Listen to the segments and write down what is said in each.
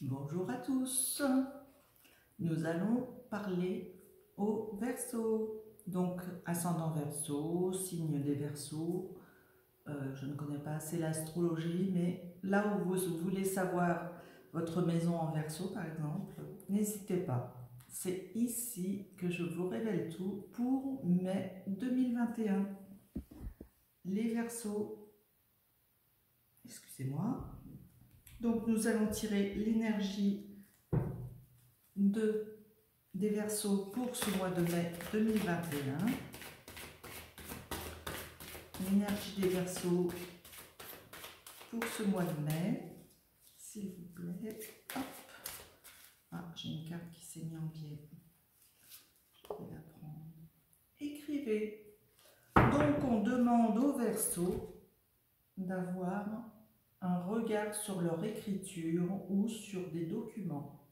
Bonjour à tous, nous allons parler au Verseau, donc ascendant Verseau, signe des Verseaux. Je ne connais pas assez l'astrologie, mais là où vous voulez savoir votre maison en Verseau par exemple, n'hésitez pas. C'est ici que je vous révèle tout pour mai 2021. Les Verseaux, excusez-moi. Donc nous allons tirer l'énergie des Verseaux pour ce mois de mai 2021. L'énergie des Verseaux pour ce mois de mai, s'il vous plaît. Hop. Ah, j'ai une carte qui s'est mise en biais. Je vais la prendre. Écrivez. Donc on demande aux Verseaux d'avoir un regard sur leur écriture ou sur des documents.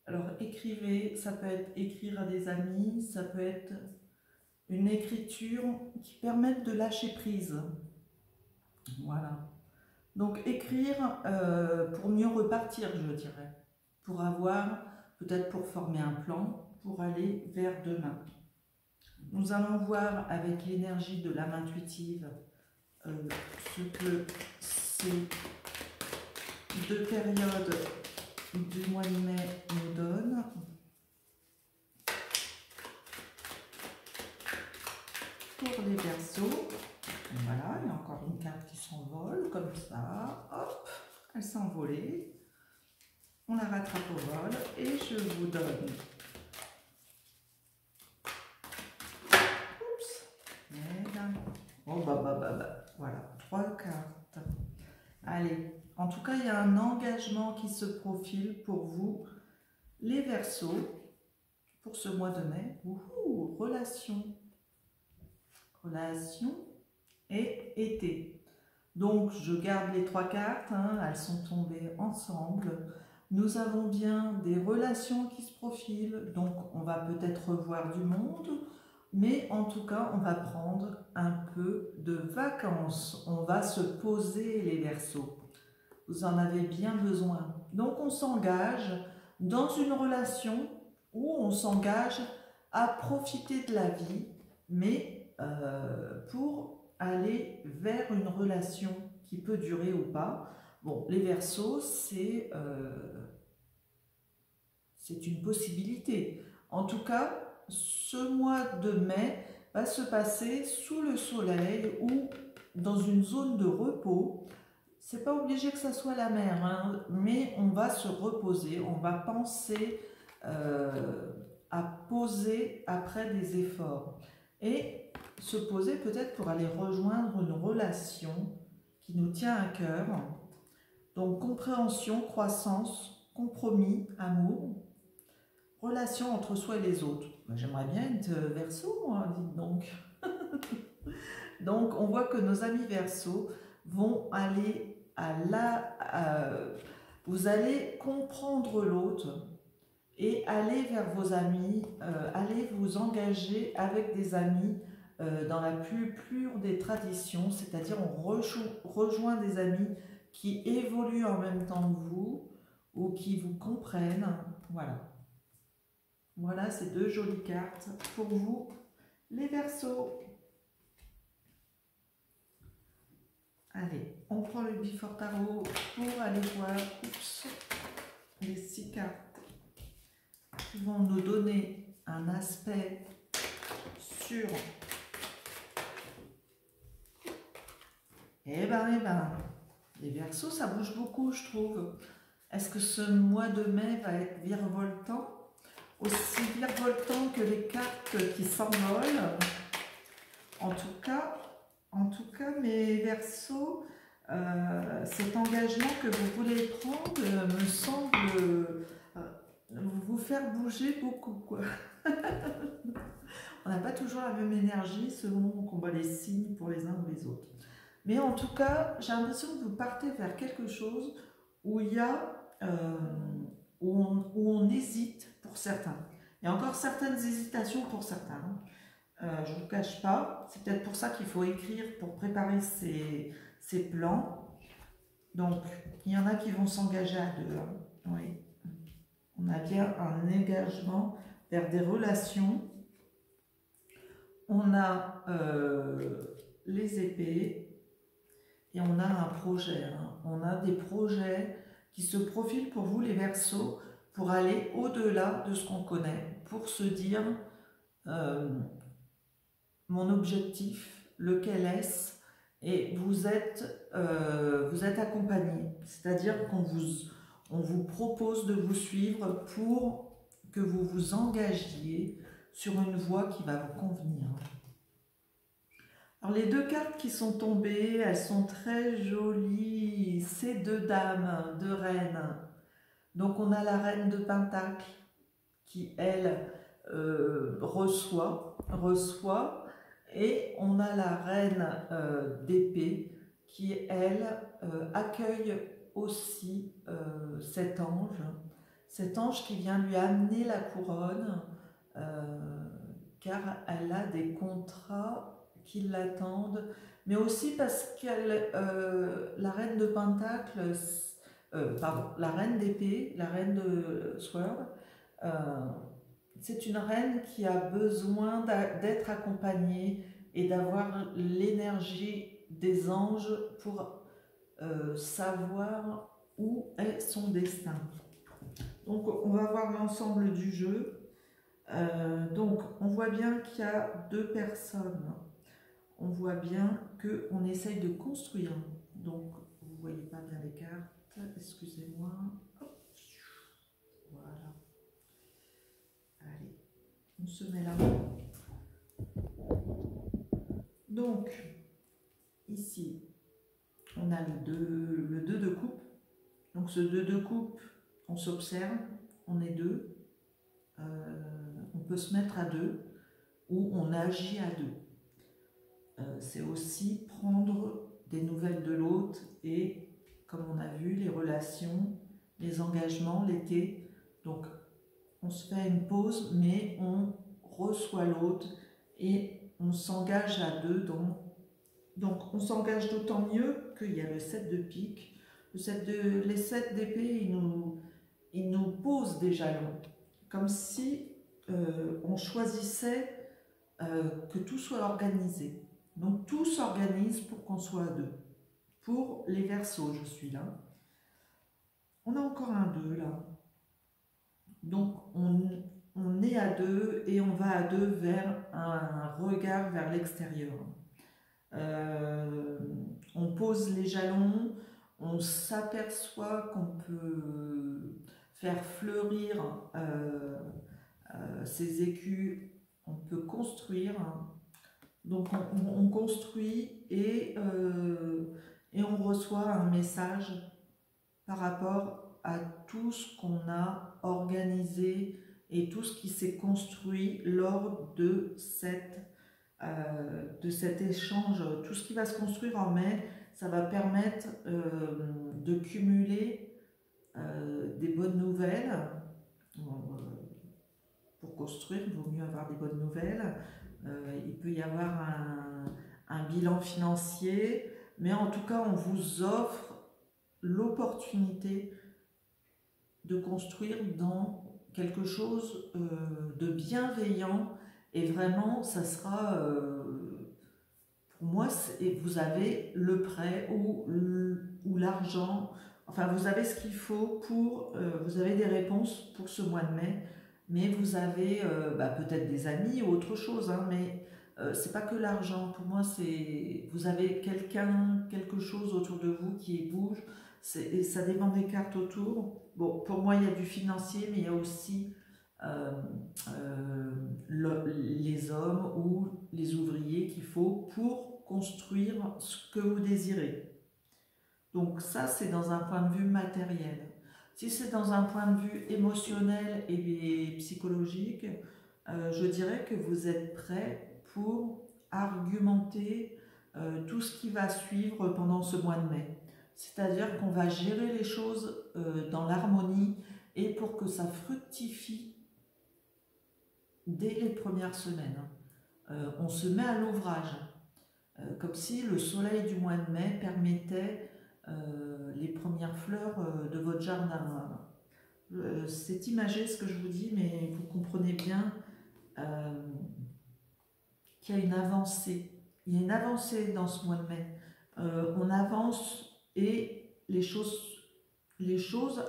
Alors écrivez, ça peut être écrire à des amis, ça peut être une écriture qui permette de lâcher prise. Voilà. Donc écrire pour mieux repartir, je dirais. Pour avoir, peut-être pour former un plan, pour aller vers demain. Nous allons voir avec l'énergie de l'âme intuitive ce que ces deux périodes du mois de mai nous donnent. Pour les Verseaux, voilà, il y a encore une carte qui s'envole, comme ça, hop, elle s'est envolée. On la rattrape au vol et je vous donne. Oups, merde. Oh, voilà, 3 cartes. Allez, en tout cas, il y a un engagement qui se profile pour vous, les Verseaux, pour ce mois de mai. Relation et été. Donc, je garde les 3 cartes, hein, elles sont tombées ensemble. Nous avons bien des relations qui se profilent, donc on va peut-être revoir du monde, mais en tout cas, on va prendre un peu de vacances. On va se poser, les Verseaux. Vous en avez bien besoin. Donc, on s'engage dans une relation où on s'engage à profiter de la vie, mais pour aller vers une relation qui peut durer ou pas. Bon, les Verseaux, c'est une possibilité. En tout cas, ce mois de mai va se passer sous le soleil ou dans une zone de repos. C'est pas obligé que ça soit la mer, hein, mais on va se reposer, on va penser à poser après des efforts. Et se poser peut-être pour aller rejoindre une relation qui nous tient à cœur. Donc compréhension, croissance, compromis, amour, relation entre soi et les autres. J'aimerais bien être Verseau, moi, dites donc. Donc on voit que nos amis Verseaux vont aller vous allez comprendre l'autre et aller vers vos amis, allez vous engager avec des amis dans la plus pure des traditions, c'est-à-dire on rejoint des amis qui évoluent en même temps que vous ou qui vous comprennent. Voilà. Voilà ces 2 jolies cartes pour vous, les Verseaux. Allez, on prend le Before Tarot pour aller voir les 6 cartes qui vont nous donner un aspect sur... Eh ben, les Verseaux, ça bouge beaucoup, je trouve. Est-ce que ce mois de mai va être virevoltant? Aussi virevoltant que les cartes qui s'envolent. En tout cas, mes Verseaux, cet engagement que vous voulez prendre me semble vous faire bouger beaucoup, quoi. On n'a pas toujours la même énergie selon qu'on voit les signes pour les uns ou les autres. Mais en tout cas, j'ai l'impression que vous partez vers quelque chose où il y a où on hésite pour certains. Il y a encore certaines hésitations pour certains. Je ne vous cache pas. C'est peut-être pour ça qu'il faut écrire pour préparer ces plans. Donc, il y en a qui vont s'engager à 2. Oui. On a bien un engagement vers des relations. On a les épées et on a un projet. Hein. On a des projets qui se profilent pour vous, les Verseaux, pour aller au-delà de ce qu'on connaît, pour se dire mon objectif, lequel est-ce, et vous êtes accompagné. C'est-à-dire on vous propose de vous suivre pour que vous vous engagiez sur une voie qui va vous convenir. Alors les deux cartes qui sont tombées, elles sont très jolies. C'est deux dames, deux reines. Donc on a la reine de Pentacle qui, elle, reçoit, et on a la reine d'épée qui, elle, accueille aussi cet ange qui vient lui amener la couronne, car elle a des contrats qui l'attendent, mais aussi parce qu'elle, la reine de Pentacle, la reine d'épée, la reine de Sword, c'est une reine qui a besoin d'être accompagnée et d'avoir l'énergie des anges pour savoir où est son destin. Donc on va voir l'ensemble du jeu. Donc on voit bien qu'il y a deux personnes. On voit bien qu'on essaye de construire. Donc vous ne voyez pas bien les cartes, excusez-moi. Voilà. Allez, on se met là. Donc, ici, on a le 2 de coupe. Donc ce 2 de coupe, on s'observe, on est deux. On peut se mettre à deux ou on agit à deux. C'est aussi prendre des nouvelles de l'autre et, comme on a vu, les relations, les engagements, l'été. Donc, on se fait une pause, mais on reçoit l'autre et on s'engage à deux. Donc, on s'engage d'autant mieux qu'il y a le 7 de pique. Les 7 d'épée, ils nous posent des jalons, comme si on choisissait que tout soit organisé. Donc, tout s'organise pour qu'on soit à deux. Pour les Verseaux, je suis là. On a encore un 2 là. Donc, on est à deux et on va à deux vers un regard vers l'extérieur. On pose les jalons, on s'aperçoit qu'on peut faire fleurir ses écus, on peut construire. Donc, on construit et on reçoit un message par rapport à tout ce qu'on a organisé et tout ce qui s'est construit lors de cet échange. Tout ce qui va se construire en mai, ça va permettre de cumuler des bonnes nouvelles. Pour construire, il vaut mieux avoir des bonnes nouvelles. Il peut y avoir un bilan financier, mais en tout cas, on vous offre l'opportunité de construire dans quelque chose de bienveillant, et vraiment ça sera pour moi, vous avez le prêt ou l'argent, enfin vous avez ce qu'il faut pour, vous avez des réponses pour ce mois de mai, mais vous avez peut-être des amis ou autre chose, hein, mais c'est pas que l'argent. Pour moi, c'est vous avez quelque chose autour de vous qui bouge. Et ça dépend des cartes autour. Bon, pour moi, il y a du financier, mais il y a aussi les hommes ou les ouvriers qu'il faut pour construire ce que vous désirez. Donc ça, c'est dans un point de vue matériel. Si c'est dans un point de vue émotionnel et psychologique, je dirais que vous êtes prêt pour argumenter tout ce qui va suivre pendant ce mois de mai. C'est-à-dire qu'on va gérer les choses dans l'harmonie et pour que ça fructifie dès les premières semaines. On se met à l'ouvrage, comme si le soleil du mois de mai permettait les premières fleurs de votre jardin. C'est imagé ce que je vous dis, mais vous comprenez bien qu'il y a une avancée. Il y a une avancée dans ce mois de mai. On avance et les choses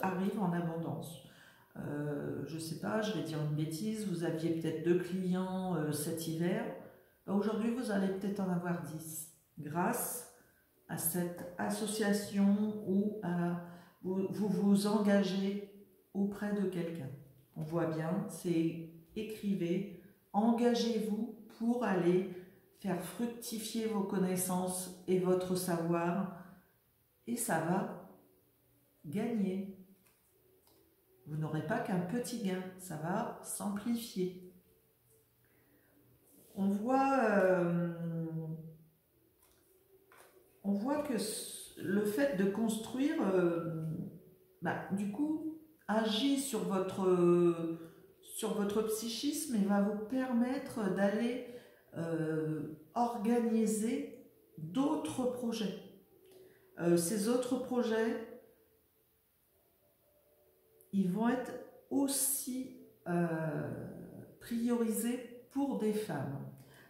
arrivent en abondance. Je ne sais pas, je vais dire une bêtise, vous aviez peut-être 2 clients cet hiver. Aujourd'hui, vous allez peut-être en avoir 10 grâce à cette association où vous vous engagez auprès de quelqu'un. On voit bien, c'est écrivez, engagez-vous pour aller faire fructifier vos connaissances et votre savoir et ça va gagner. Vous n'aurez pas qu'un petit gain, ça va s'amplifier. On voit que le fait de construire, du coup, agit sur votre psychisme et va vous permettre d'aller organiser d'autres projets. Ces autres projets, ils vont être aussi priorisés pour des femmes.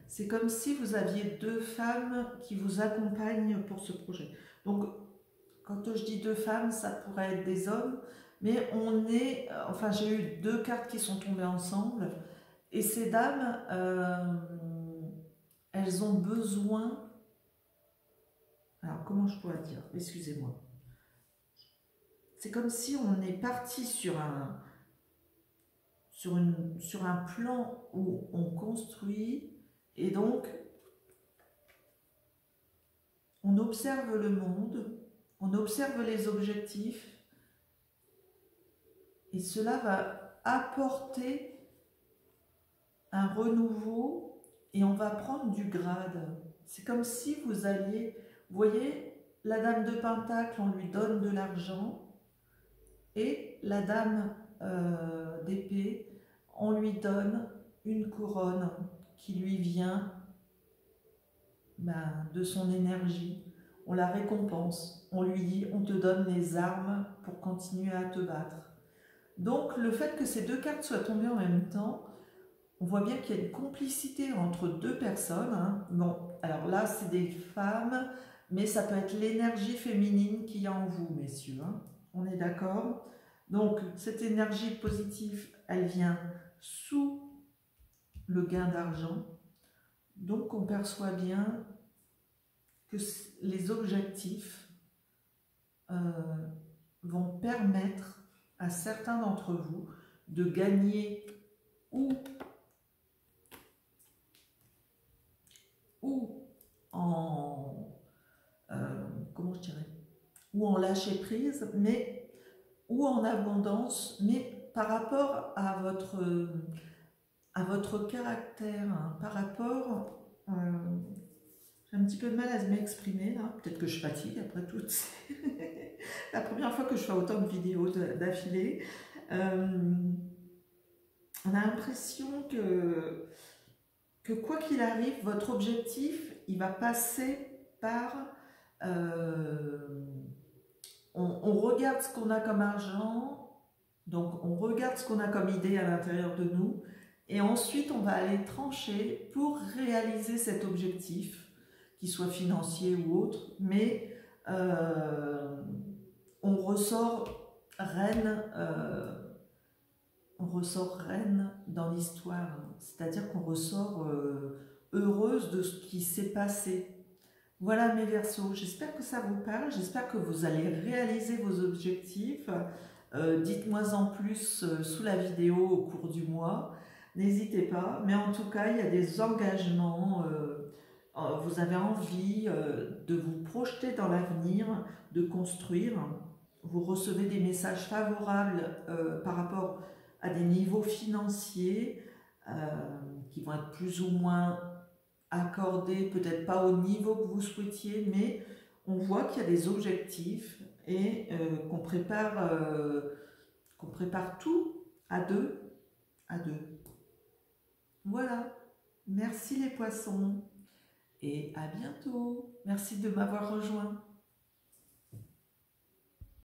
C'est comme si vous aviez 2 femmes qui vous accompagnent pour ce projet. Donc, quand je dis 2 femmes, ça pourrait être des hommes, mais j'ai eu 2 cartes qui sont tombées ensemble, et ces dames, elles ont besoin... Alors, comment je pourrais dire? Excusez-moi. C'est comme si on est parti sur un plan où on construit, et donc on observe le monde, on observe les objectifs, et cela va apporter un renouveau, et on va prendre du grade. C'est comme si vous alliez, vous voyez, la dame de Pentacle, on lui donne de l'argent, et la dame d'épée, on lui donne une couronne qui lui vient de son énergie. On la récompense, on lui dit, on te donne les armes pour continuer à te battre. Donc le fait que ces 2 cartes soient tombées en même temps, on voit bien qu'il y a une complicité entre 2 personnes. Hein. Bon, alors là c'est des femmes, mais ça peut être l'énergie féminine qu'il y a en vous, messieurs. Hein. On est d'accord? Donc cette énergie positive, elle vient sous le gain d'argent. Donc on perçoit bien que les objectifs vont permettre à certains d'entre vous de gagner ou en comment je dirais, ou en lâcher prise, mais ou en abondance, mais par rapport à votre caractère, hein, par rapport j'ai un petit peu de mal à m'exprimer là, peut-être que je fatigue après tout. La première fois que je fais autant de vidéos d'affilée. On a l'impression que quoi qu'il arrive, votre objectif, il va passer par... on regarde ce qu'on a comme argent, donc on regarde ce qu'on a comme idée à l'intérieur de nous, et ensuite on va aller trancher pour réaliser cet objectif, qu'il soit financier ou autre, mais on ressort reine dans l'histoire, c'est-à-dire qu'on ressort heureuse de ce qui s'est passé. Voilà mes Verseaux, j'espère que ça vous parle, j'espère que vous allez réaliser vos objectifs. Dites-moi en plus sous la vidéo au cours du mois, n'hésitez pas, mais en tout cas il y a des engagements, vous avez envie de vous projeter dans l'avenir, de construire, vous recevez des messages favorables par rapport à des niveaux financiers qui vont être plus ou moins accordés, peut-être pas au niveau que vous souhaitiez, mais on voit qu'il y a des objectifs et qu'on prépare tout à deux. Voilà, merci les poissons et à bientôt. Merci de m'avoir rejoint.